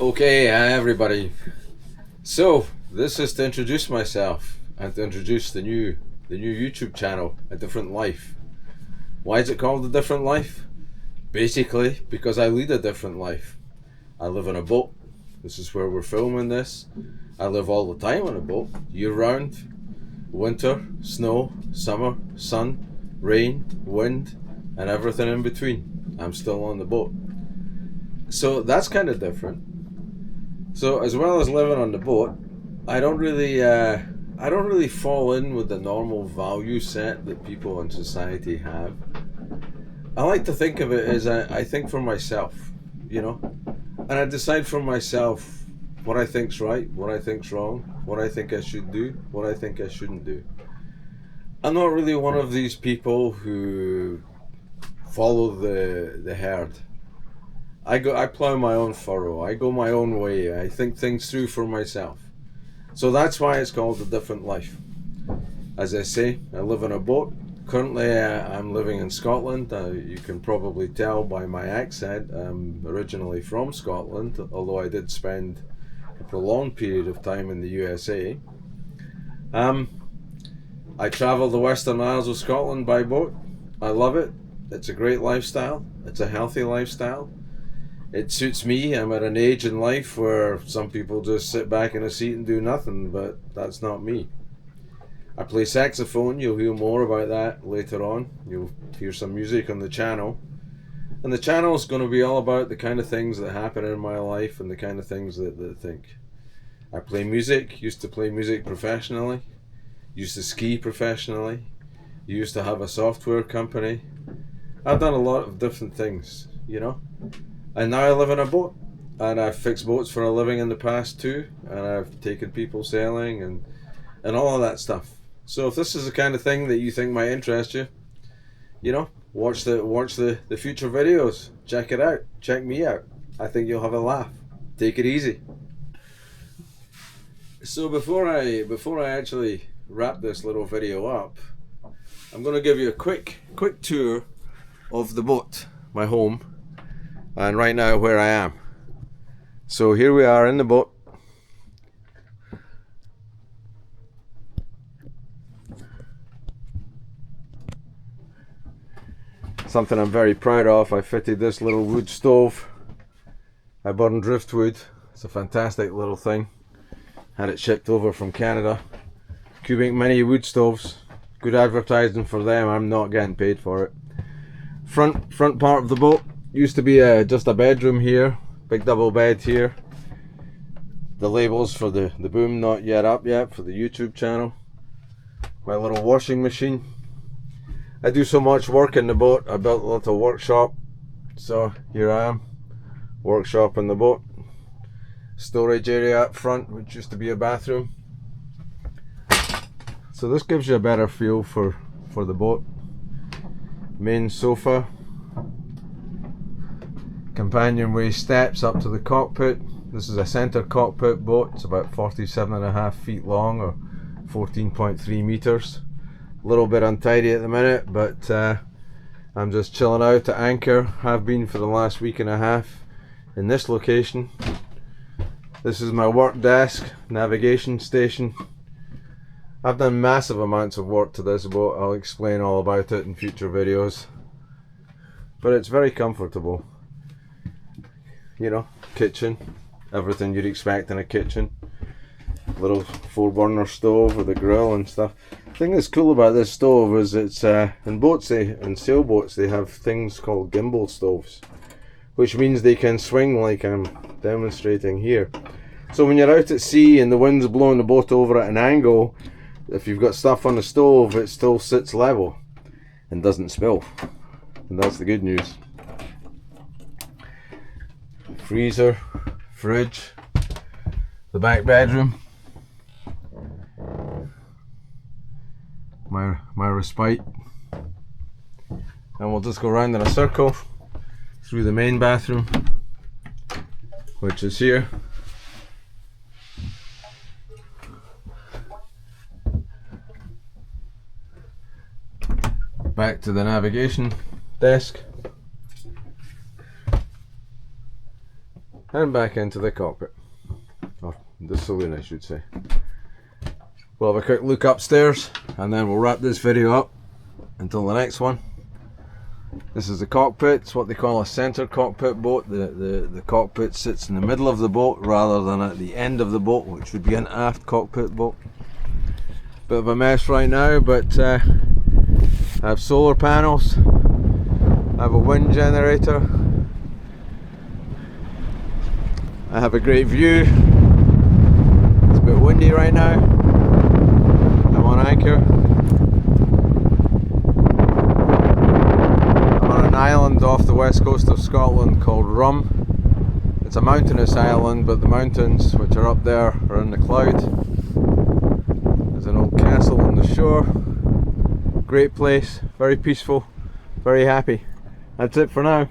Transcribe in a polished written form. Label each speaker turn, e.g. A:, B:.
A: Okay, hi everybody. So this is to introduce myself and to introduce the new YouTube channel, A Different Life. Why is it called A Different Life? Basically because I lead a different life. I live on a boat. This is where we're filming this. I live all the time on a boat, year round. Winter, snow, summer, sun, rain, wind, and everything in between. I'm still on the boat. So that's kind of different. So as well as living on the boat, I don't really fall in with the normal value set that people in society have. I like to think of it as I think for myself, and I decide for myself what I think's right, what I think's wrong, what I think I should do, what I think I shouldn't do. I'm not really one of these people who follow the herd. I plow my own furrow. I go my own way. I think things through for myself. So that's why it's called A Different Life. As I say, I live on a boat. Currently, I'm living in Scotland. You can probably tell by my accent. I'm originally from Scotland, although I did spend a prolonged period of time in the USA. I travel the Western Isles of Scotland by boat. I love it. It's a great lifestyle. It's a healthy lifestyle. It suits me. I'm at an age in life where some people just sit back in a seat and do nothing, but that's not me. I play saxophone. You'll hear more about that later on. You'll hear some music on the channel. And the channel is going to be all about the kind of things that happen in my life and the kind of things that I think. I play music, used to play music professionally, used to ski professionally, used to have a software company. I've done a lot of different things, And now I live in a boat, and I've fixed boats for a living in the past too, and I've taken people sailing and all of that stuff. So if this is the kind of thing that you think might interest you, watch the future videos. Check it out. Check me out. I think you'll have a laugh. Take it easy. So before I actually wrap this little video up, I'm going to give you a quick tour of the boat, my home. And right now where I am. So here we are in the boat. Something I'm very proud of. I fitted this little wood stove. I burned driftwood. It's a fantastic little thing. Had it shipped over from Canada. Cubic Mini wood stoves. Good advertising for them. I'm not getting paid for it. Front part of the boat. Used to be just a bedroom here, big double bed here. The labels for the boom not yet up yet for the YouTube channel. My little washing machine. I do so much work in the boat, I built a little workshop. So here I am, workshop in the boat. Storage area up front, which used to be a bathroom. So this gives you a better feel for the boat. Main sofa. Companionway steps up to the cockpit. This is a center cockpit boat. It's about 47.5 feet long, or 14.3 meters. A little bit untidy at the minute, but I'm just chilling out at anchor. Have been for the last week and a half in this location. This is my work desk, navigation station. I've done massive amounts of work to this boat. I'll explain all about it in future videos. But it's very comfortable. Kitchen, everything you'd expect in a kitchen. Little 4-burner stove with a grill and stuff. The thing that's cool about this stove is it's in sailboats they have things called gimbal stoves, which means they can swing like I'm demonstrating here. So when you're out at sea and the wind's blowing the boat over at an angle, if you've got stuff on the stove, it still sits level and doesn't spill, and that's the good news. Freezer, fridge, the back bedroom, my respite, and we'll just go round in a circle through the main bathroom, which is here. Back to the navigation desk. and back into the cockpit, or the saloon I should say. We'll have a quick look upstairs and then we'll wrap this video up until the next one. This is the cockpit. It's what they call a center cockpit boat. The cockpit sits in the middle of the boat rather than at the end of the boat, which would be an aft cockpit boat. Bit of a mess right now, but I have solar panels, I have a wind generator, I have a great view. It's a bit windy right now. I'm on anchor. I'm on an island off the west coast of Scotland called Rum. It's a mountainous island, but the mountains which are up there are in the cloud. There's an old castle on the shore. Great place, very peaceful, very happy. That's it for now.